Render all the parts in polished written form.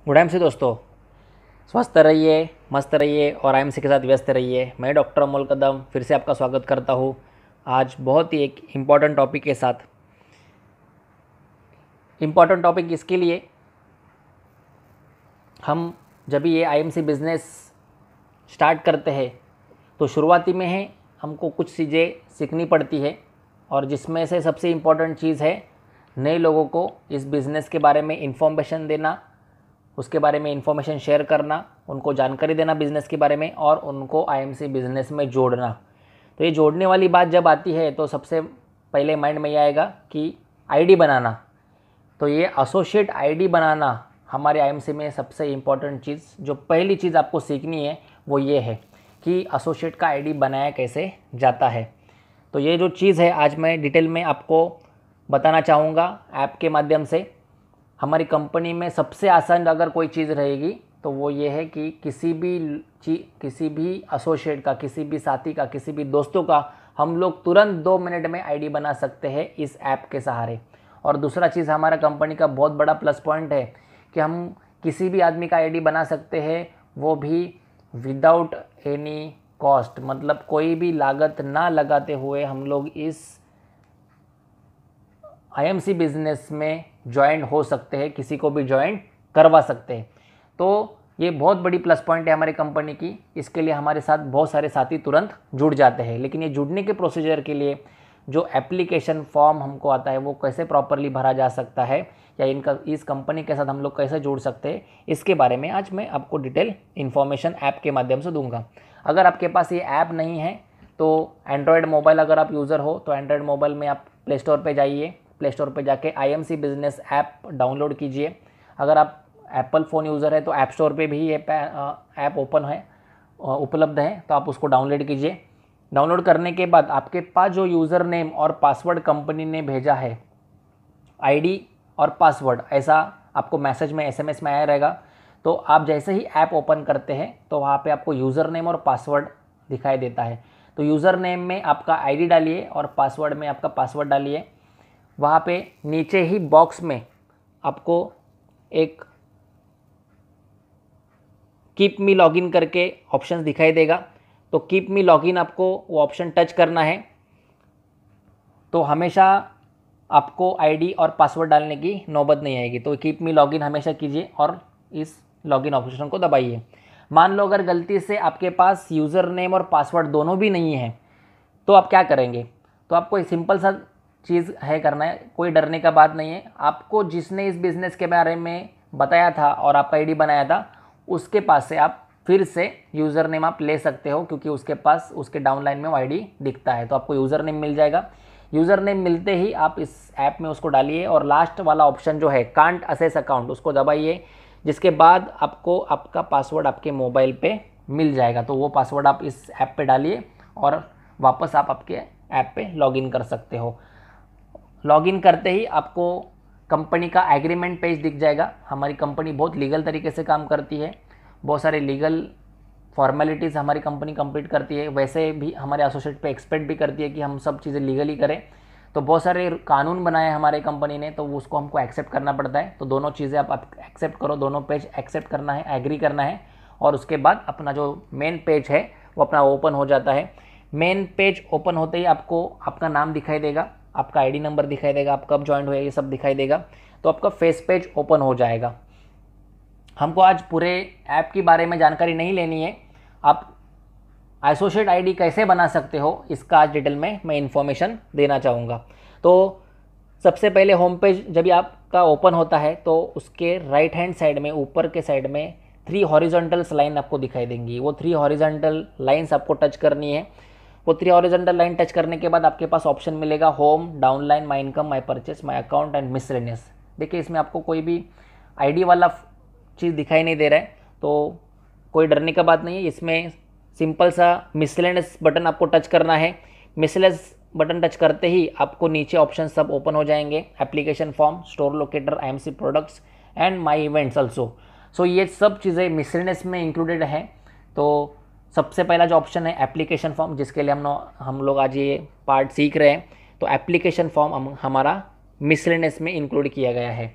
Good time से दोस्तों, स्वस्थ रहिए, मस्त रहिए और आईएमसी के साथ व्यस्त रहिए। मैं डॉक्टर अमोल कदम फिर से आपका स्वागत करता हूँ आज बहुत ही एक इम्पॉर्टेंट टॉपिक के साथ। इम्पॉर्टेंट टॉपिक इसके लिए, हम जब ये आईएमसी बिज़नेस स्टार्ट करते हैं तो शुरुआती में है हमको कुछ चीज़ें सीखनी पड़ती है और जिसमें से सबसे इम्पॉर्टेंट चीज़ है नए लोगों को इस बिज़नेस के बारे में इन्फॉर्मेशन देना, उसके बारे में इन्फॉर्मेशन शेयर करना, उनको जानकारी देना बिज़नेस के बारे में और उनको आईएमसी बिज़नेस में जोड़ना। तो ये जोड़ने वाली बात जब आती है तो सबसे पहले माइंड में ये आएगा कि आईडी बनाना। तो ये एसोसिएट आईडी बनाना हमारे आईएमसी में सबसे इम्पॉर्टेंट चीज़, जो पहली चीज़ आपको सीखनी है वो ये है कि एसोसिएट का आईडी बनाया कैसे जाता है। तो ये जो चीज़ है आज मैं डिटेल में आपको बताना चाहूँगा ऐप के माध्यम से। हमारी कंपनी में सबसे आसान अगर कोई चीज़ रहेगी तो वो ये है कि किसी भी एसोसिएट का, किसी भी साथी का, किसी भी दोस्तों का हम लोग तुरंत 2 मिनट में आईडी बना सकते हैं इस ऐप के सहारे। और दूसरा चीज़, हमारा कंपनी का बहुत बड़ा प्लस पॉइंट है कि हम किसी भी आदमी का आईडी बना सकते हैं, वो भी विदाउट एनी कॉस्ट, मतलब कोई भी लागत ना लगाते हुए हम लोग इस आईएमसी बिज़नेस में ज्वाइन हो सकते हैं, किसी को भी ज्वाइन करवा सकते हैं। तो ये बहुत बड़ी प्लस पॉइंट है हमारी कंपनी की। इसके लिए हमारे साथ बहुत सारे साथी तुरंत जुड़ जाते हैं। लेकिन ये जुड़ने के प्रोसीजर के लिए जो एप्लीकेशन फॉर्म हमको आता है वो कैसे प्रॉपरली भरा जा सकता है या इस कंपनी के साथ हम लोग कैसे जुड़ सकते हैं, इसके बारे में आज मैं आपको डिटेल इन्फॉर्मेशन ऐप के माध्यम से दूंगा। अगर आपके पास ये ऐप नहीं है तो एंड्रॉयड मोबाइल अगर आप यूज़र हो तो एंड्रॉयड मोबाइल में आप प्ले स्टोर पर जाइए, प्ले स्टोर पर जाके आईएमसी बिज़नेस ऐप डाउनलोड कीजिए। अगर आप एप्पल फ़ोन यूज़र है तो ऐप स्टोर पे भी ये ऐप उपलब्ध है, तो आप उसको डाउनलोड कीजिए। डाउनलोड करने के बाद आपके पास जो यूज़र नेम और पासवर्ड कंपनी ने भेजा है, आईडी और पासवर्ड, ऐसा आपको मैसेज में, एसएमएस में आया रहेगा। तो आप जैसे ही ऐप ओपन करते हैं तो वहाँ पे आपको यूज़र नेम और पासवर्ड दिखाई देता है। तो यूज़र नेम में आपका आईडी डालिए और पासवर्ड में आपका पासवर्ड डालिए। वहाँ पे नीचे ही बॉक्स में आपको एक कीप मी लॉगिन करके ऑप्शन दिखाई देगा। तो कीप मी लॉगिन आपको वो ऑप्शन टच करना है। तो हमेशा आपको आईडी और पासवर्ड डालने की नौबत नहीं आएगी। तो कीप मी लॉगिन हमेशा कीजिए और इस लॉगिन ऑप्शन को दबाइए। मान लो अगर गलती से आपके पास यूज़र नेम और पासवर्ड दोनों भी नहीं है तो आप क्या करेंगे? तो आपको एक सिंपल सा चीज़ है करना है, कोई डरने का बात नहीं है। आपको जिसने इस बिज़नेस के बारे में बताया था और आपका आईडी बनाया था उसके पास से आप फिर से यूज़र नेम आप ले सकते हो, क्योंकि उसके पास उसके डाउनलाइन में वो आईडी दिखता है। तो आपको यूज़र नेम मिल जाएगा। यूज़र नेम मिलते ही आप इस ऐप में उसको डालिए और लास्ट वाला ऑप्शन जो है कांट असेस अकाउंट, उसको दबाइए। जिसके बाद आपको आपका पासवर्ड आपके मोबाइल पे मिल जाएगा। तो वो पासवर्ड आप इस ऐप पे डालिए और वापस आप आपके ऐप पे लॉगिन कर सकते हो। लॉगिन करते ही आपको कंपनी का एग्रीमेंट पेज दिख जाएगा। हमारी कंपनी बहुत लीगल तरीके से काम करती है, बहुत सारे लीगल फॉर्मेलिटीज़ हमारी कंपनी कंप्लीट करती है। वैसे भी हमारे एसोसिएट पे एक्सपेक्ट भी करती है कि हम सब चीज़ें लीगली करें। तो बहुत सारे कानून बनाए हमारे कंपनी ने, तो उसको हमको एक्सेप्ट करना पड़ता है। तो दोनों चीज़ें आप एक्सेप्ट करो, दोनों पेज एक्सेप्ट करना है, एग्री करना है और उसके बाद अपना जो मेन पेज है वो अपना ओपन हो जाता है। मेन पेज ओपन होते ही आपको आपका नाम दिखाई देगा, आपका आईडी नंबर दिखाई देगा, आप कब ज्वाइन हुए ये सब दिखाई देगा। तो आपका फेस पेज ओपन हो जाएगा। हमको आज पूरे ऐप के बारे में जानकारी नहीं लेनी है, आप एसोसिएट आईडी कैसे बना सकते हो इसका आज डिटेल में मैं इन्फॉर्मेशन देना चाहूँगा। तो सबसे पहले होम पेज जब भी आपका ओपन होता है तो उसके राइट हैंड साइड में, ऊपर के साइड में 3 हॉरिजॉन्टल लाइन आपको दिखाई देंगी। वो 3 हॉरिजॉन्टल लाइन्स आपको टच करनी है। वो 3 हॉरिजॉन्टल लाइन टच करने के बाद आपके पास ऑप्शन मिलेगा home, downline, my income, my purchase, my account and miscellaneous. देखिए इसमें आपको कोई भी आईडी वाला चीज़ दिखाई नहीं दे रहा है, तो कोई डरने का बात नहीं है। इसमें सिंपल सा मिसलेनियस बटन आपको टच करना है। मिसलेनियस बटन टच करते ही आपको नीचे ऑप्शन सब ओपन हो जाएंगे, application form, store locator, IMC products and my events also. So ये सब चीज़ें मिसलेनियस में इंक्लूडेड हैं। तो सबसे पहला जो ऑप्शन है एप्लीकेशन फॉर्म, जिसके लिए हम लोग आज ये पार्ट सीख रहे हैं। तो एप्लीकेशन फॉर्म हमारा मिसलेनियस में इंक्लूड किया गया है।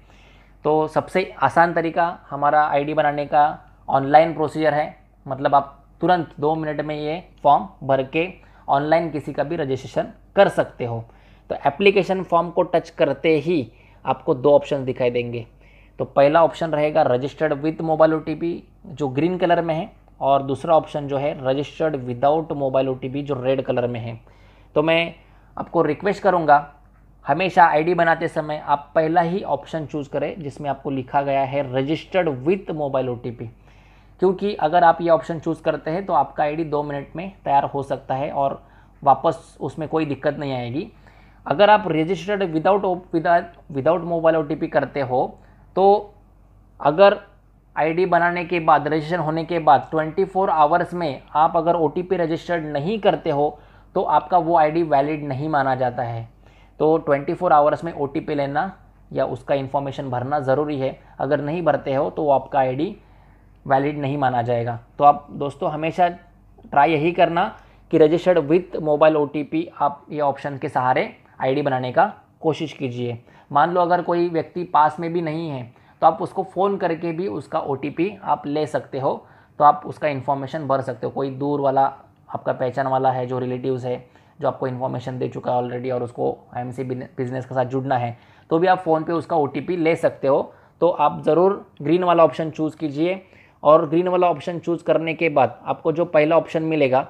तो सबसे आसान तरीका हमारा आईडी बनाने का ऑनलाइन प्रोसीजर है, मतलब आप तुरंत 2 मिनट में ये फॉर्म भर के ऑनलाइन किसी का भी रजिस्ट्रेशन कर सकते हो। तो एप्लीकेशन फॉर्म को टच करते ही आपको 2 ऑप्शन दिखाई देंगे। तो पहला ऑप्शन रहेगा रजिस्टर्ड विद मोबाइल OTP जो ग्रीन कलर में है, और दूसरा ऑप्शन जो है रजिस्टर्ड विदाउट मोबाइल OTP जो रेड कलर में है। तो मैं आपको रिक्वेस्ट करूँगा हमेशा आईडी बनाते समय आप पहला ही ऑप्शन चूज़ करें जिसमें आपको लिखा गया है रजिस्टर्ड विथ मोबाइल OTP, क्योंकि अगर आप ये ऑप्शन चूज़ करते हैं तो आपका आईडी 2 मिनट में तैयार हो सकता है और वापस उसमें कोई दिक्कत नहीं आएगी। अगर आप रजिस्टर्ड विदाउट मोबाइल OTP करते हो तो अगर आईडी बनाने के बाद, रजिस्ट्रेशन होने के बाद 24 आवर्स में आप अगर OTP रजिस्टर्ड नहीं करते हो तो आपका वो आईडी वैलिड नहीं माना जाता है। तो 24 आवर्स में OTP लेना या उसका इन्फॉर्मेशन भरना ज़रूरी है। अगर नहीं भरते हो तो आपका आईडी वैलिड नहीं माना जाएगा। तो आप दोस्तों हमेशा ट्राई यही करना कि रजिस्टर्ड विथ मोबाइल OTP आप ये ऑप्शन के सहारे आईडी बनाने का कोशिश कीजिए। मान लो अगर कोई व्यक्ति पास में भी नहीं है तो आप उसको फ़ोन करके भी उसका OTP आप ले सकते हो, तो आप उसका इन्फॉर्मेशन भर सकते हो। कोई दूर वाला आपका पहचान वाला है, जो रिलेटिव्स है, जो आपको इन्फॉर्मेशन दे चुका है ऑलरेडी और उसको IMC बिजनेस के साथ जुड़ना है, तो भी आप फ़ोन पे उसका OTP ले सकते हो। तो आप ज़रूर ग्रीन वाला ऑप्शन चूज़ कीजिए, और ग्रीन वाला ऑप्शन चूज़ करने के बाद आपको जो पहला ऑप्शन मिलेगा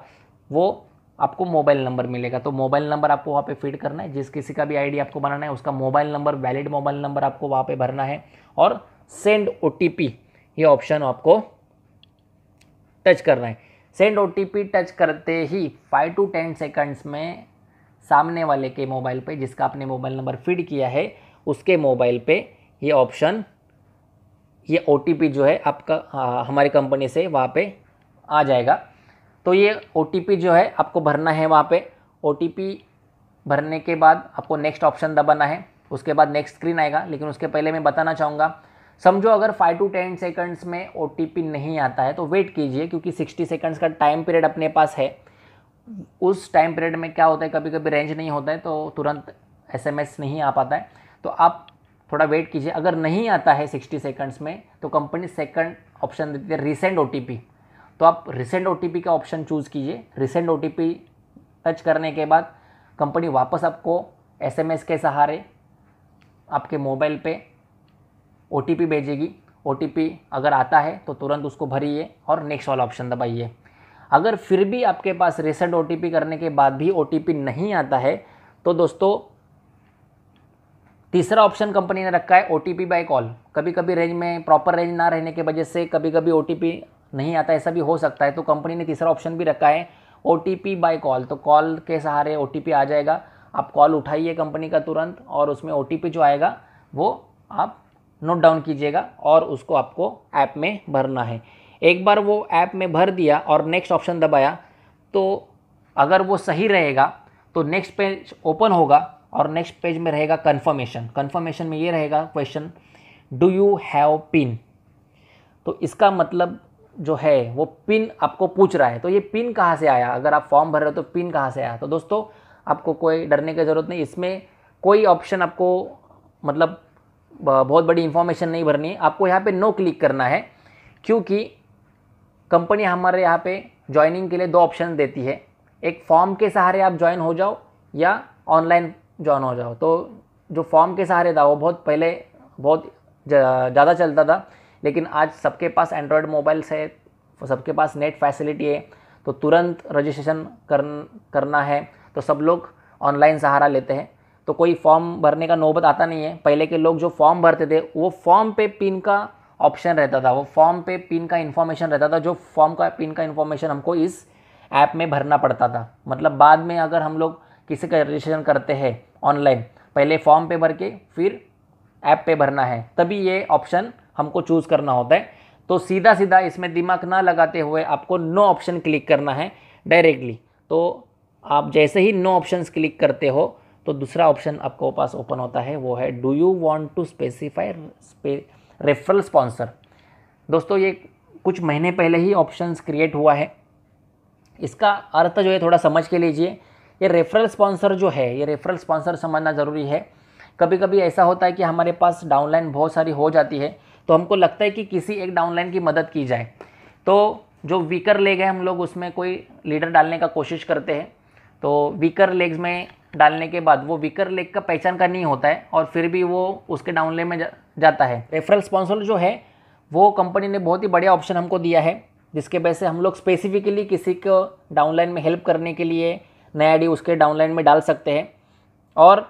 वो आपको मोबाइल नंबर मिलेगा। तो मोबाइल नंबर आपको वहाँ पे फीड करना है, जिस किसी का भी आईडी आपको बनाना है उसका mobile number, valid mobile number आपको वहाँ पे भरना है, और सेंड OTP ये ऑप्शन आपको टच करना है। सेंड OTP टच करते ही 5 to 10 सेकंड्स में सामने वाले के मोबाइल पे, जिसका आपने मोबाइल नंबर फीड किया है, उसके मोबाइल पे ये ऑप्शन, ये OTP जो है आपका हमारी कंपनी से वहाँ पे आ जाएगा। तो ये OTP जो है आपको भरना है वहाँ पे। OTP भरने के बाद आपको नेक्स्ट ऑप्शन दबाना है, उसके बाद नेक्स्ट स्क्रीन आएगा। लेकिन उसके पहले मैं बताना चाहूँगा, समझो अगर 5 to 10 सेकंड्स में OTP नहीं आता है तो वेट कीजिए, क्योंकि 60 सेकंड्स का टाइम पीरियड अपने पास है। उस टाइम पीरियड में क्या होता है, कभी कभी रेंज नहीं होता है तो तुरंत SMS नहीं आ पाता है, तो आप थोड़ा वेट कीजिए। अगर नहीं आता है 60 सेकंड्स में तो कंपनी सेकंड ऑप्शन देती है रीसेंड OTP, तो आप रीसेंड OTP का ऑप्शन चूज़ कीजिए। रीसेंड OTP टच करने के बाद कंपनी वापस आपको SMS के सहारे आपके मोबाइल पे OTP भेजेगी। OTP अगर आता है तो तुरंत उसको भरिए और नेक्स्ट वाला ऑप्शन दबाइए। अगर फिर भी आपके पास रीसेंड OTP करने के बाद भी OTP नहीं आता है तो दोस्तों तीसरा ऑप्शन कंपनी ने रखा है OTP बाय कॉल। कभी कभी रेंज में प्रॉपर रेंज ना रहने की वजह से कभी कभी OTP नहीं आता, ऐसा भी हो सकता है, तो कंपनी ने तीसरा ऑप्शन भी रखा है OTP बाय कॉल। तो कॉल के सहारे OTP आ जाएगा, आप कॉल उठाइए कंपनी का तुरंत, और उसमें OTP जो आएगा वो आप नोट डाउन कीजिएगा और उसको आपको ऐप में भरना है। एक बार वो ऐप में भर दिया और नेक्स्ट ऑप्शन दबाया तो अगर वो सही रहेगा तो नेक्स्ट पेज ओपन होगा और नेक्स्ट पेज में रहेगा कन्फर्मेशन। कन्फर्मेशन में ये रहेगा question, do you have pin. तो इसका मतलब जो है वो पिन आपको पूछ रहा है। तो ये पिन कहाँ से आया, अगर आप फॉर्म भर रहे हो तो पिन कहाँ से आया। तो दोस्तों आपको कोई डरने की ज़रूरत नहीं, इसमें कोई ऑप्शन आपको मतलब बहुत बड़ी इंफॉर्मेशन नहीं भरनी है। आपको यहाँ पे नो क्लिक करना है, क्योंकि कंपनी हमारे यहाँ पे ज्वाइनिंग के लिए 2 ऑप्शन देती है, एक फॉर्म के सहारे आप ज्वाइन हो जाओ या ऑनलाइन ज्वाइन हो जाओ। तो जो फॉर्म के सहारे था वो बहुत पहले बहुत ज़्यादा चलता था, लेकिन आज सबके पास एंड्रॉयड मोबाइल्स है, सबके पास नेट फैसिलिटी है, तो तुरंत रजिस्ट्रेशन करना है तो सब लोग ऑनलाइन सहारा लेते हैं। तो कोई फॉर्म भरने का नौबत आता नहीं है। पहले के लोग जो फॉर्म भरते थे वो फॉर्म पे पिन का ऑप्शन रहता था, वो फॉर्म पे पिन का इन्फॉर्मेशन रहता था, जो फॉर्म का पिन का इन्फॉर्मेशन हमको इस ऐप में भरना पड़ता था। मतलब बाद में अगर हम लोग किसी का रजिस्ट्रेशन करते हैं ऑनलाइन, पहले फॉर्म पे भर के फिर ऐप पे भरना है, तभी ये ऑप्शन हमको चूज़ करना होता है। तो सीधा सीधा इसमें दिमाग ना लगाते हुए आपको नो ऑप्शन क्लिक करना है डायरेक्टली। तो आप जैसे ही नो ऑप्शंस क्लिक करते हो तो दूसरा ऑप्शन आपको पास ओपन होता है, वो है do you want to specify referral sponsor. दोस्तों ये कुछ महीने पहले ही ऑप्शंस क्रिएट हुआ है। इसका अर्थ जो है थोड़ा समझ के लीजिए। ये रेफरल स्पॉन्सर जो है, ये रेफरल स्पॉन्सर समझना ज़रूरी है। कभी कभी ऐसा होता है कि हमारे पास डाउनलाइन बहुत सारी हो जाती है, तो हमको लगता है कि किसी एक डाउनलाइन की मदद की जाए। तो जो वीकर लेग है हम लोग उसमें कोई लीडर डालने का कोशिश करते हैं। तो वीकर लेग्स में डालने के बाद वो वीकर लेग का पहचान का नहीं होता है और फिर भी वो उसके डाउनलाइन में जाता है। रेफरल स्पॉन्सर जो है वो कंपनी ने बहुत ही बढ़िया ऑप्शन हमको दिया है, जिसके वजह से हम लोग स्पेसिफिकली किसी को डाउनलाइन में हेल्प करने के लिए नया आईडी उसके डाउनलाइन में डाल सकते हैं। और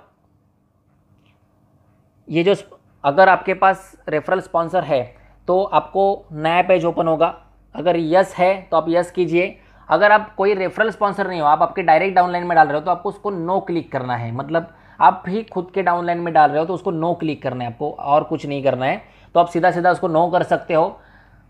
ये जो अगर आपके पास रेफरल स्पॉन्सर है तो आपको नया पेज ओपन होगा। अगर यस है तो आप यस कीजिए। अगर आप कोई रेफरल स्पॉन्सर नहीं हो, आप आपके डायरेक्ट डाउनलाइन में डाल रहे हो, तो आपको उसको नो क्लिक करना है। मतलब आप ही खुद के डाउनलाइन में डाल रहे हो तो उसको नो क्लिक करना है आपको, और कुछ नहीं करना है। तो आप सीधा सीधा उसको नो कर सकते हो।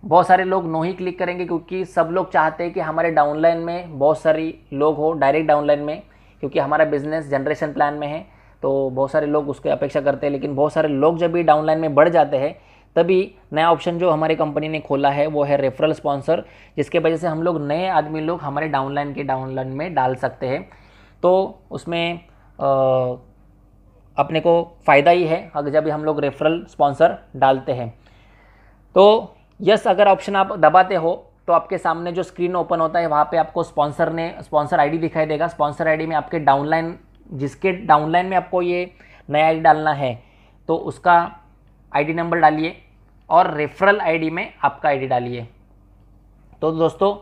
बहुत सारे लोग नो ही क्लिक करेंगे क्योंकि सब लोग चाहते हैं कि हमारे डाउनलाइन में बहुत सारी लोग हो डायरेक्ट डाउनलाइन में, क्योंकि हमारा बिजनेस जनरेशन प्लान में है तो बहुत सारे लोग उसकी अपेक्षा करते हैं। लेकिन बहुत सारे लोग जब भी डाउनलाइन में बढ़ जाते हैं तभी नया ऑप्शन जो हमारी कंपनी ने खोला है वो है रेफरल स्पॉन्सर, जिसके वजह से हम लोग नए आदमी लोग हमारे डाउनलाइन के डाउनलाइन में डाल सकते हैं। तो उसमें अपने को फ़ायदा ही है अगर जब भी हम लोग रेफरल स्पॉन्सर डालते हैं। तो यस अगर ऑप्शन आप दबाते हो तो आपके सामने जो स्क्रीन ओपन होता है वहाँ पे आपको स्पॉन्सर आईडी दिखाई देगा। स्पॉन्सर आईडी में आपके डाउनलाइन, जिसके डाउनलाइन में आपको ये नया आईडी डालना है तो उसका आईडी नंबर डालिए और रेफरल आईडी में आपका आईडी डालिए। तो दोस्तों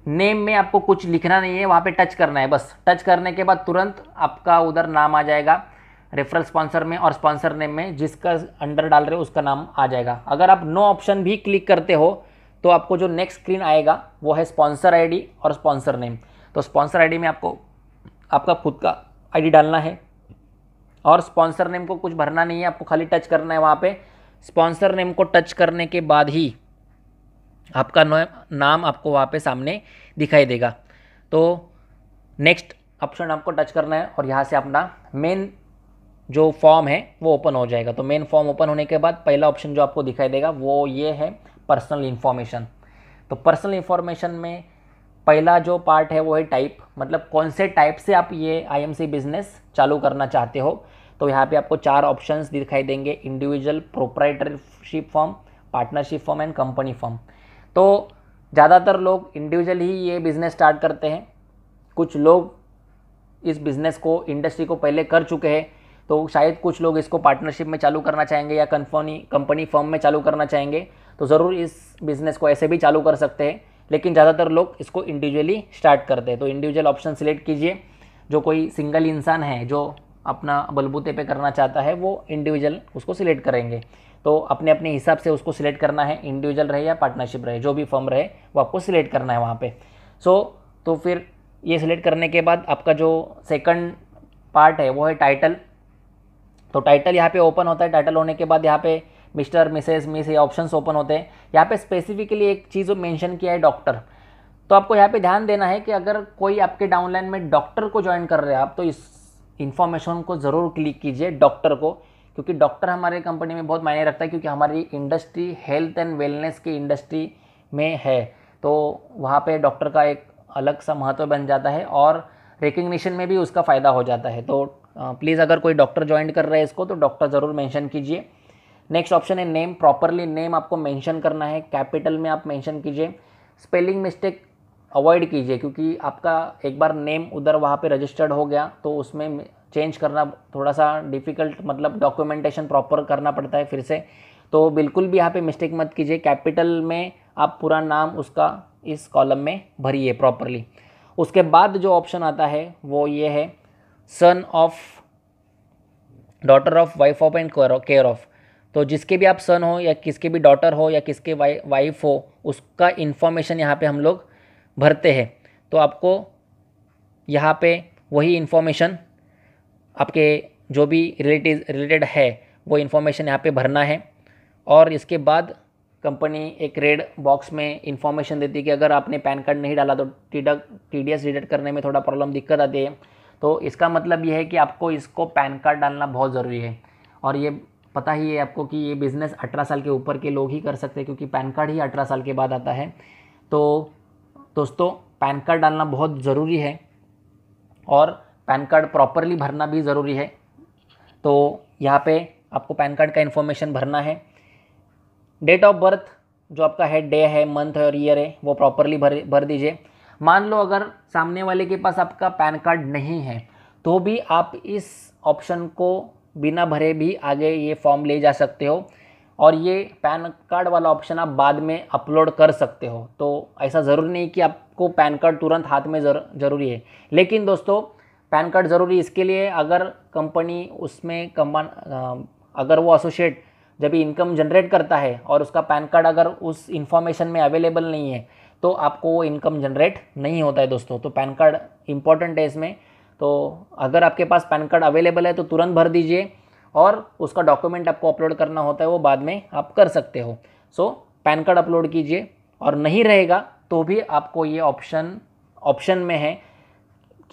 नेम में आपको कुछ लिखना नहीं है, वहाँ पे टच करना है बस। टच करने के बाद तुरंत आपका उधर नाम आ जाएगा रेफरल स्पॉन्सर में, और स्पॉन्सर नेम में जिसका अंडर डाल रहे हो उसका नाम आ जाएगा। अगर आप नो ऑप्शन भी क्लिक करते हो तो आपको जो नेक्स्ट स्क्रीन आएगा वो है स्पॉन्सर आईडी और स्पॉन्सर नेम। तो स्पॉन्सर आईडी में आपको आपका खुद का आईडी डालना है और स्पॉन्सर नेम को कुछ भरना नहीं है, आपको खाली टच करना है वहाँ पे। स्पॉन्सर नेम को टच करने के बाद ही आपका नाम आपको वहाँ पे सामने दिखाई देगा। तो नेक्स्ट ऑप्शन आपको टच करना है और यहाँ से अपना मेन जो फॉर्म है वो ओपन हो जाएगा। तो मेन फॉर्म ओपन होने के बाद पहला ऑप्शन जो आपको दिखाई देगा वो ये है पर्सनल इन्फॉर्मेशन। तो पर्सनल इन्फॉर्मेशन में पहला जो पार्ट है वो है टाइप, मतलब कौन से टाइप से आप ये आईएमसी बिजनेस चालू करना चाहते हो। तो यहाँ पे आपको 4 ऑप्शंस दिखाई देंगे, individual, proprietorship firm, partnership firm and company firm. तो ज़्यादातर लोग इंडिविजुअल ही ये बिज़नेस स्टार्ट करते हैं। कुछ लोग इस बिज़नेस को, इंडस्ट्री को पहले कर चुके हैं, तो शायद कुछ लोग इसको पार्टनरशिप में चालू करना चाहेंगे या कंपनी फर्म में चालू करना चाहेंगे। तो ज़रूर इस बिज़नेस को ऐसे भी चालू कर सकते हैं, लेकिन ज़्यादातर लोग इसको इंडिविजुअली स्टार्ट करते हैं। तो इंडिविजुअल ऑप्शन सिलेक्ट कीजिए। जो कोई सिंगल इंसान है जो अपना बलबूते पे करना चाहता है वो इंडिविजुअल उसको सिलेक्ट करेंगे। तो अपने अपने हिसाब से उसको सिलेक्ट करना है, इंडिविजुअल रहे या पार्टनरशिप रहे, जो भी फर्म रहे वो आपको सिलेक्ट करना है वहाँ पे। तो फिर ये सिलेक्ट करने के बाद आपका जो सेकंड पार्ट है वो है टाइटल। तो टाइटल यहाँ पे ओपन होता है। टाइटल होने के बाद यहाँ पे मिस्टर, मिसेस, मिस, ये ऑप्शंस ओपन होते हैं। यहाँ पे स्पेसिफिकली एक चीज़ मेंशन किया है, डॉक्टर। तो आपको यहाँ पे ध्यान देना है कि अगर कोई आपके डाउनलाइन में डॉक्टर को ज्वाइन कर रहे हैं आप, तो इस इन्फॉर्मेशन को ज़रूर क्लिक कीजिए डॉक्टर को, क्योंकि डॉक्टर हमारे कंपनी में बहुत मायने रखता है, क्योंकि हमारी इंडस्ट्री हेल्थ एंड वेलनेस की इंडस्ट्री में है। तो वहाँ पे डॉक्टर का एक अलग सा महत्व बन जाता है और रिकग्निशन में भी उसका फ़ायदा हो जाता है। तो प्लीज़ अगर कोई डॉक्टर ज्वाइन कर रहे हैं इसको तो डॉक्टर ज़रूर मेंशन कीजिए। नेक्स्ट ऑप्शन है नेम। प्रॉपरली नेम आपको मेंशन करना है, कैपिटल में आप मेंशन कीजिए। स्पेलिंग मिस्टेक अवॉइड कीजिए, क्योंकि आपका एक बार नेम उधर वहाँ पे रजिस्टर्ड हो गया तो उसमें चेंज करना थोड़ा सा डिफ़िकल्ट, मतलब डॉक्यूमेंटेशन प्रॉपर करना पड़ता है फिर से। तो बिल्कुल भी यहाँ पे मिस्टेक मत कीजिए। कैपिटल में आप पूरा नाम उसका इस कॉलम में भरिए प्रॉपरली। उसके बाद जो ऑप्शन आता है वो ये है son of, daughter of, wife of and care of. तो जिसके भी आप सन हो या किसके भी डॉटर हो या किसके वाइफ हो उसका इन्फॉर्मेशन यहाँ पे हम लोग भरते हैं। तो आपको यहाँ पे वही इन्फॉर्मेशन आपके जो भी रिलेटेड है वो इन्फॉर्मेशन यहाँ पे भरना है। और इसके बाद कंपनी एक रेड बॉक्स में इन्फॉर्मेशन देती है कि अगर आपने पैन कार्ड नहीं डाला तो TDS डिडक्ट करने में थोड़ा प्रॉब्लम, दिक्कत आती है। तो इसका मतलब ये है कि आपको इसको पैन कार्ड डालना बहुत ज़रूरी है। और ये पता ही है आपको कि ये बिज़नेस 18 साल के ऊपर के लोग ही कर सकते हैं, क्योंकि पैन कार्ड ही 18 साल के बाद आता है। तो दोस्तों पैन कार्ड डालना बहुत ज़रूरी है और पैन कार्ड प्रॉपरली भरना भी ज़रूरी है। तो यहाँ पे आपको पैन कार्ड का इन्फॉर्मेशन भरना है। डेट ऑफ बर्थ जो आपका है, डे है, मंथ है और ईयर है, वो प्रॉपरली भर दीजिए। मान लो अगर सामने वाले के पास आपका पैन कार्ड नहीं है तो भी आप इस ऑप्शन को बिना भरे भी आगे ये फॉर्म ले जा सकते हो, और ये पैन कार्ड वाला ऑप्शन आप बाद में अपलोड कर सकते हो। तो ऐसा ज़रूरी नहीं कि आपको पैन कार्ड तुरंत हाथ में ज़रूरी है, लेकिन दोस्तों पैन कार्ड ज़रूरी इसके लिए अगर कंपनी उसमें अगर वो एसोसिएट जब इनकम जनरेट करता है और उसका पैन कार्ड अगर उस इंफॉर्मेशन में अवेलेबल नहीं है तो आपको वो इनकम जनरेट नहीं होता है दोस्तों। तो पैन कार्ड इम्पॉर्टेंट है इसमें। तो अगर आपके पास पैन कार्ड अवेलेबल है तो तुरंत भर दीजिए, और उसका डॉक्यूमेंट आपको अपलोड करना होता है वो बाद में आप कर सकते हो। सो पैन कार्ड अपलोड कीजिए, और नहीं रहेगा तो भी आपको ये ऑप्शन में है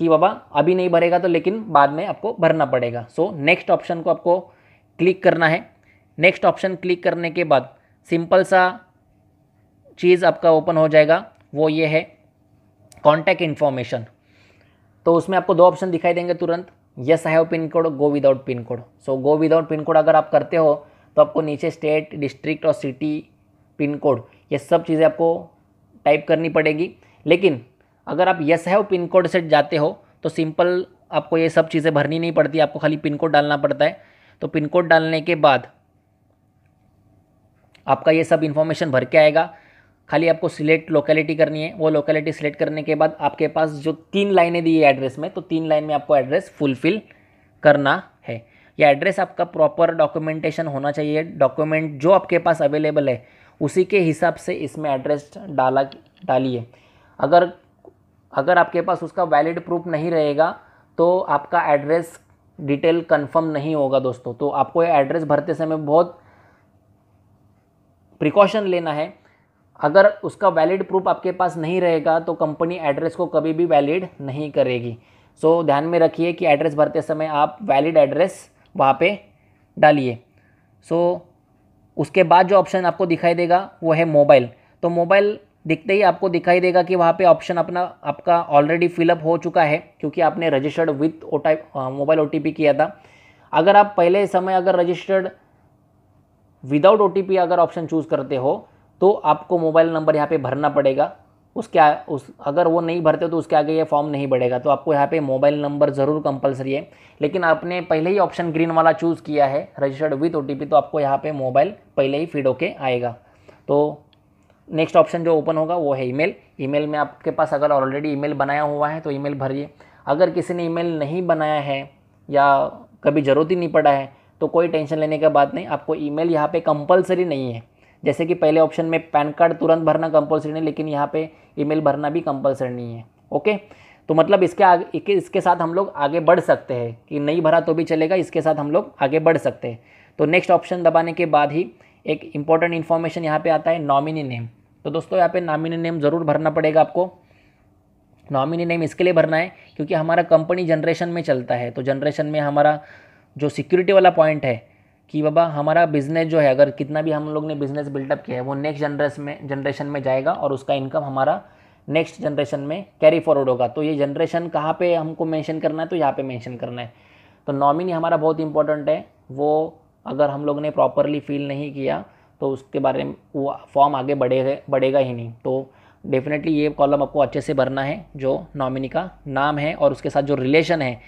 कि बाबा अभी नहीं भरेगा तो लेकिन बाद में आपको भरना पड़ेगा। सो नेक्स्ट ऑप्शन को आपको क्लिक करना है। नेक्स्ट ऑप्शन क्लिक करने के बाद सिंपल सा चीज़ आपका ओपन हो जाएगा, वो ये है कॉन्टैक्ट इन्फॉर्मेशन। तो उसमें आपको दो ऑप्शन दिखाई देंगे तुरंत, yes I have pin code, go without pin code. So go without pin code अगर आप करते हो तो आपको नीचे स्टेट, डिस्ट्रिक्ट और सिटी पिन कोड ये सब चीज़ें आपको टाइप करनी पड़ेगी। लेकिन अगर आप यस हैव पिन कोड से जाते हो तो सिंपल आपको ये सब चीज़ें भरनी नहीं पड़ती, आपको खाली पिन कोड डालना पड़ता है। तो पिन कोड डालने के बाद आपका ये सब इन्फॉर्मेशन भर के आएगा। खाली आपको सिलेक्ट लोकेलिटी करनी है। वो लोकेलिटी सिलेक्ट करने के बाद आपके पास जो 3 लाइनें दी है एड्रेस में, तो 3 लाइन में आपको एड्रेस फुलफिल करना है। यह एड्रेस आपका प्रॉपर डॉक्यूमेंटेशन होना चाहिए। डॉक्यूमेंट जो आपके पास अवेलेबल है उसी के हिसाब से इसमें एड्रेस डालिए। अगर आपके पास उसका वैलिड प्रूफ नहीं रहेगा तो आपका एड्रेस डिटेल कंफर्म नहीं होगा दोस्तों। तो आपको ये एड्रेस भरते समय बहुत प्रिकॉशन लेना है। अगर उसका वैलिड प्रूफ आपके पास नहीं रहेगा तो कंपनी एड्रेस को कभी भी वैलिड नहीं करेगी। सो ध्यान में रखिए कि एड्रेस भरते समय आप वैलिड एड्रेस वहाँ पे डालिए। सो उसके बाद जो ऑप्शन आपको दिखाई देगा वो है मोबाइल। तो मोबाइल दिखते ही आपको दिखाई देगा कि वहाँ पे ऑप्शन आपका ऑलरेडी फिलअप हो चुका है, क्योंकि आपने रजिस्टर्ड विथ मोबाइल OTP किया था। अगर आप पहले समय अगर रजिस्टर्ड विदाउट OTP अगर ऑप्शन चूज़ करते हो तो आपको मोबाइल नंबर यहाँ पे भरना पड़ेगा। अगर वो नहीं भरते तो उसके आगे ये फॉर्म नहीं बढ़ेगा। तो आपको यहाँ पे मोबाइल नंबर ज़रूर कंपलसरी है। लेकिन आपने पहले ही ऑप्शन ग्रीन वाला चूज़ किया है रजिस्टर्ड विथ OTP, तो आपको यहाँ पे मोबाइल पहले ही फीड होके आएगा। तो नेक्स्ट ऑप्शन जो ओपन होगा वो है ईमेल। ईमेल में आपके पास अगर ऑलरेडी ईमेल बनाया हुआ है तो ईमेल भरिए। अगर किसी ने ईमेल नहीं बनाया है या कभी ज़रूरत ही नहीं पड़ा है तो कोई टेंशन लेने की बात नहीं, आपको ईमेल यहाँ पे कंपलसरी नहीं है। जैसे कि पहले ऑप्शन में पैन कार्ड तुरंत भरना कंपलसरी नहीं, लेकिन यहाँ पे ईमेल भरना भी कंपलसरी नहीं है। ओके, तो मतलब इसके साथ हम लोग आगे बढ़ सकते हैं कि नहीं भरा तो भी चलेगा, इसके साथ हम लोग आगे बढ़ सकते हैं। तो नेक्स्ट ऑप्शन दबाने के बाद ही एक इंपॉर्टेंट इन्फॉर्मेशन यहाँ पे आता है नॉमिनी नेम। तो दोस्तों यहाँ पे नॉमिनी नेम ज़रूर भरना पड़ेगा आपको। नॉमिनी नेम इसके लिए भरना है क्योंकि हमारा कंपनी जनरेशन में चलता है। तो जनरेशन में हमारा जो सिक्योरिटी वाला पॉइंट है कि बाबा हमारा बिजनेस जो है, अगर कितना भी हम लोग ने बिजनेस बिल्डअप किया है वो नेक्स्ट जनरेशन में जाएगा और उसका इनकम हमारा नेक्स्ट जनरेशन में कैरी फॉरवर्ड होगा। तो ये जनरेशन कहाँ पे हमको मेंशन करना है, तो यहाँ पे मेंशन करना है। तो नॉमिनी हमारा बहुत इंपॉर्टेंट है। वो अगर हम लोग ने प्रॉपरली फिल नहीं किया तो उसके बारे में वो फॉर्म आगे बढ़ेगा ही नहीं। तो डेफिनेटली ये कॉलम आपको अच्छे से भरना है। जो नॉमिनी का नाम है और उसके साथ जो रिलेशन है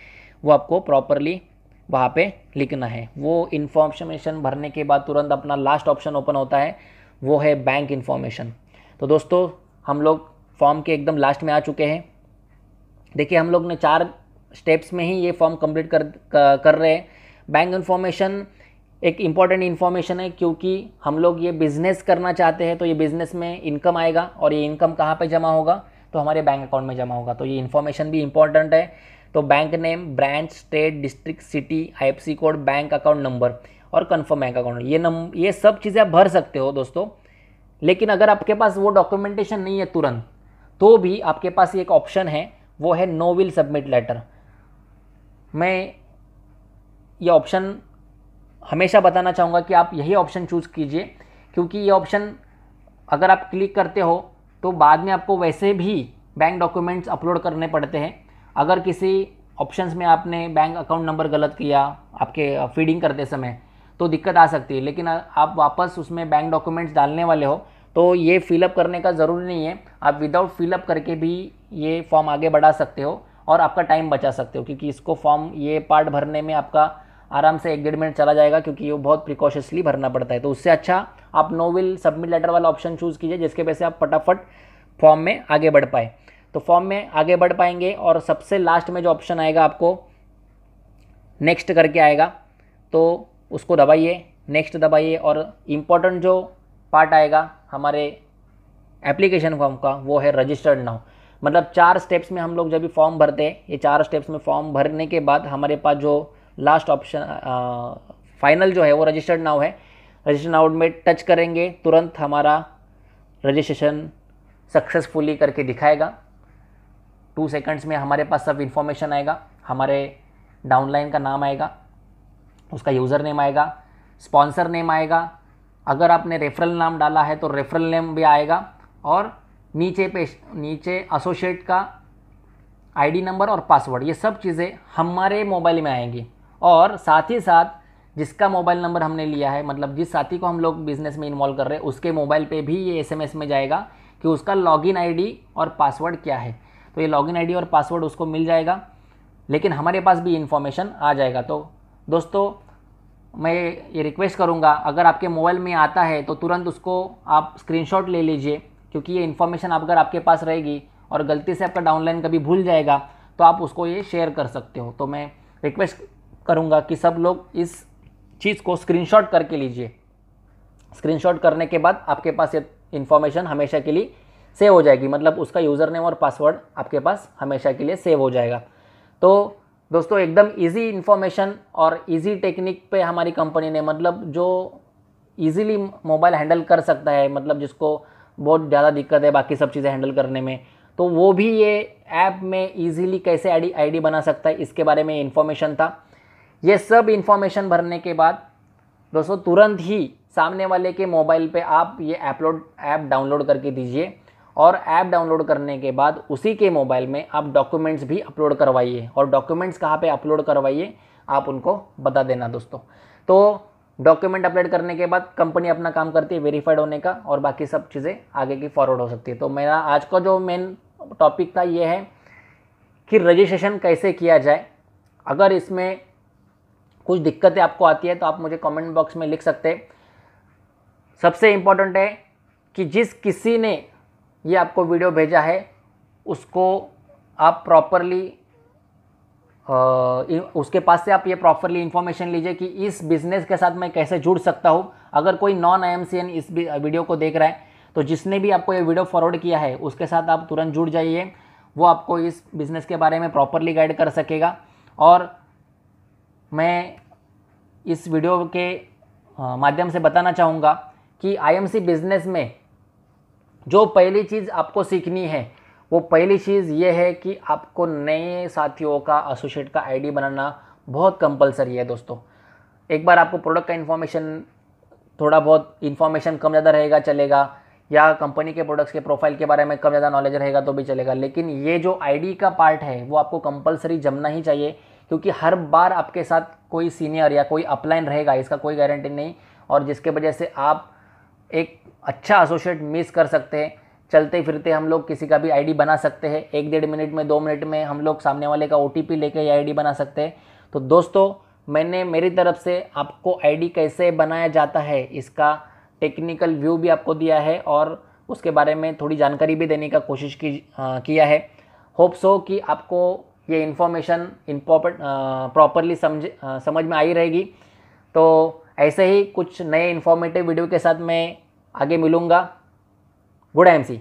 वो आपको प्रॉपरली वहाँ पे लिखना है। वो इन्फॉर्मेशन भरने के बाद तुरंत अपना लास्ट ऑप्शन ओपन होता है, वो है बैंक इन्फॉर्मेशन। तो दोस्तों हम लोग फॉर्म के एकदम लास्ट में आ चुके हैं। देखिए हम लोग ने 4 स्टेप्स में ही ये फॉर्म कंप्लीट कर रहे हैं। बैंक इन्फॉर्मेशन एक इम्पॉर्टेंट इन्फॉर्मेशन है क्योंकि हम लोग ये बिज़नेस करना चाहते हैं। तो ये बिज़नेस में इनकम आएगा और ये इनकम कहाँ पे जमा होगा, तो हमारे बैंक अकाउंट में जमा होगा। तो ये इन्फॉर्मेशन भी इम्पॉर्टेंट है। तो bank name, branch, state, district, city, IFSC code, bank account number और कन्फर्म बैंक अकाउंट, ये सब चीज़ें आप भर सकते हो दोस्तों। लेकिन अगर आपके पास वो डॉक्यूमेंटेशन नहीं है तुरंत, तो भी आपके पास एक ऑप्शन है, वो है नो विल सबमिट लेटर। मैं ये ऑप्शन हमेशा बताना चाहूँगा कि आप यही ऑप्शन चूज़ कीजिए, क्योंकि ये ऑप्शन अगर आप क्लिक करते हो तो बाद में आपको वैसे भी बैंक डॉक्यूमेंट्स अपलोड करने पड़ते हैं। अगर किसी ऑप्शंस में आपने बैंक अकाउंट नंबर गलत किया आपके फीडिंग करते समय तो दिक्कत आ सकती है, लेकिन आप वापस उसमें बैंक डॉक्यूमेंट्स डालने वाले हो तो ये फिलअप करने का ज़रूरी नहीं है। आप विदाउट फिलअप करके भी ये फॉर्म आगे बढ़ा सकते हो और आपका टाइम बचा सकते हो, क्योंकि इसको फॉर्म ये पार्ट भरने में आपका आराम से 1-1.5 मिनट चला जाएगा, क्योंकि ये बहुत प्रिकॉशसली भरना पड़ता है। तो उससे अच्छा आप नो विल सबमिट लेटर वाला ऑप्शन चूज़ कीजिए, जिसके वजह से आप फटाफट फॉर्म में आगे बढ़ पाए। तो फॉर्म में आगे बढ़ पाएंगे और सबसे लास्ट में जो ऑप्शन आएगा आपको नेक्स्ट करके आएगा, तो उसको दबाइए, नेक्स्ट दबाइए और इम्पॉर्टेंट जो पार्ट आएगा हमारे एप्लीकेशन फॉर्म का वो है रजिस्टर्ड नाउ। मतलब 4 स्टेप्स में हम लोग जब भी फॉर्म भरते हैं, ये 4 स्टेप्स में फॉर्म भरने के बाद हमारे पास जो लास्ट ऑप्शन फाइनल जो है वो रजिस्टर्ड नाउ है। रजिस्टर्ड नाउ में टच करेंगे तुरंत हमारा रजिस्ट्रेशन सक्सेसफुली करके दिखाएगा। 2 सेकंड्स में हमारे पास सब इन्फॉर्मेशन आएगा, हमारे डाउनलाइन का नाम आएगा, उसका यूज़र नेम आएगा, स्पॉन्सर नेम आएगा, अगर आपने रेफरल नाम डाला है तो रेफरल नेम भी आएगा, और नीचे एसोसिएट का आईडी नंबर और पासवर्ड, ये सब चीज़ें हमारे मोबाइल में आएंगी। और साथ ही साथ जिसका मोबाइल नंबर हमने लिया है, मतलब जिस साथी को हम लोग बिज़नेस में इन्वॉल्व कर रहे हैं, उसके मोबाइल पे भी ये एसएमएस में जाएगा कि उसका लॉगिन आईडी और पासवर्ड क्या है। तो ये लॉगिन आईडी और पासवर्ड उसको मिल जाएगा, लेकिन हमारे पास भी इन्फॉर्मेशन आ जाएगा। तो दोस्तों मैं ये रिक्वेस्ट करूँगा, अगर आपके मोबाइल में आता है तो तुरंत उसको आप स्क्रीनशॉट ले लीजिए, क्योंकि ये इन्फॉर्मेशन अगर आपके पास रहेगी और गलती से आपका डाउनलाइन कभी भूल जाएगा तो आप उसको ये शेयर कर सकते हो। तो मैं रिक्वेस्ट करूँगा कि सब लोग इस चीज़ को स्क्रीनशॉट करके लीजिए। स्क्रीनशॉट करने के बाद आपके पास ये इन्फॉर्मेशन हमेशा के लिए सेव हो जाएगी, मतलब उसका यूज़र नेम और पासवर्ड आपके पास हमेशा के लिए सेव हो जाएगा। तो दोस्तों एकदम इजी इन्फॉर्मेशन और इजी टेक्निक पे हमारी कंपनी ने, मतलब जो इजीली मोबाइल हैंडल कर सकता है, मतलब जिसको बहुत ज़्यादा दिक्कत है बाकी सब चीज़ें हैंडल करने में, तो वो भी ये ऐप में इजीली कैसे आईडी बना सकता है, इसके बारे में इन्फॉर्मेशन था। ये सब इन्फॉर्मेशन भरने के बाद दोस्तों तुरंत ही सामने वाले के मोबाइल पे आप ये ऐप डाउनलोड करके दीजिए, और ऐप डाउनलोड करने के बाद उसी के मोबाइल में आप डॉक्यूमेंट्स भी अपलोड करवाइए। और डॉक्यूमेंट्स कहाँ पे अपलोड करवाइए आप उनको बता देना दोस्तों। तो डॉक्यूमेंट अपलोड करने के बाद कंपनी अपना काम करती है वेरीफाइड होने का, और बाकी सब चीज़ें आगे की फॉरवर्ड हो सकती है। तो मेरा आज का जो मेन टॉपिक था ये है कि रजिस्ट्रेशन कैसे किया जाए। अगर इसमें कुछ दिक्कतें आपको आती है तो आप मुझे कमेंट बॉक्स में लिख सकते हैं। सबसे इम्पोर्टेंट है कि जिस किसी ने ये आपको वीडियो भेजा है उसको आप प्रॉपरली उसके पास से आप ये प्रॉपरली इन्फॉर्मेशन लीजिए कि इस बिज़नेस के साथ मैं कैसे जुड़ सकता हूँ। अगर कोई नॉन IMCN इस वीडियो को देख रहा है तो जिसने भी आपको ये वीडियो फॉरवर्ड किया है उसके साथ आप तुरंत जुड़ जाइए, वो आपको इस बिज़नेस के बारे में प्रॉपरली गाइड कर सकेगा। और मैं इस वीडियो के माध्यम से बताना चाहूँगा कि IMC बिज़नेस में जो पहली चीज़ आपको सीखनी है वो पहली चीज़ ये है कि आपको नए साथियों का एसोसिएट का आईडी बनाना बहुत कंपलसरी है दोस्तों। एक बार आपको प्रोडक्ट का इन्फॉर्मेशन, थोड़ा बहुत इन्फॉर्मेशन कम ज़्यादा रहेगा चलेगा, या कंपनी के प्रोडक्ट्स के प्रोफाइल के बारे में कम ज़्यादा नॉलेज रहेगा तो भी चलेगा, लेकिन ये जो आईडी का पार्ट है वो आपको कंपलसरी जमना ही चाहिए, क्योंकि हर बार आपके साथ कोई सीनियर या कोई अपलाइन रहेगा, इसका कोई गारंटी नहीं, और जिसके वजह से आप एक अच्छा एसोसिएट मिस कर सकते हैं। चलते फिरते हम लोग किसी का भी आईडी बना सकते हैं, 1-1.5 मिनट में 2 मिनट में हम लोग सामने वाले का OTP लेके ये आईडी बना सकते हैं। तो दोस्तों मैंने मेरी तरफ से आपको आईडी कैसे बनाया जाता है इसका टेक्निकल व्यू भी आपको दिया है, और उसके बारे में थोड़ी जानकारी भी देने का कोशिश किया है। होप सो कि आपको ये इन्फॉर्मेशन प्रॉपरली समझ में आई रहेगी। तो ऐसे ही कुछ नए इन्फॉर्मेटिव वीडियो के साथ मैं आगे मिलूँगा। Good IMC।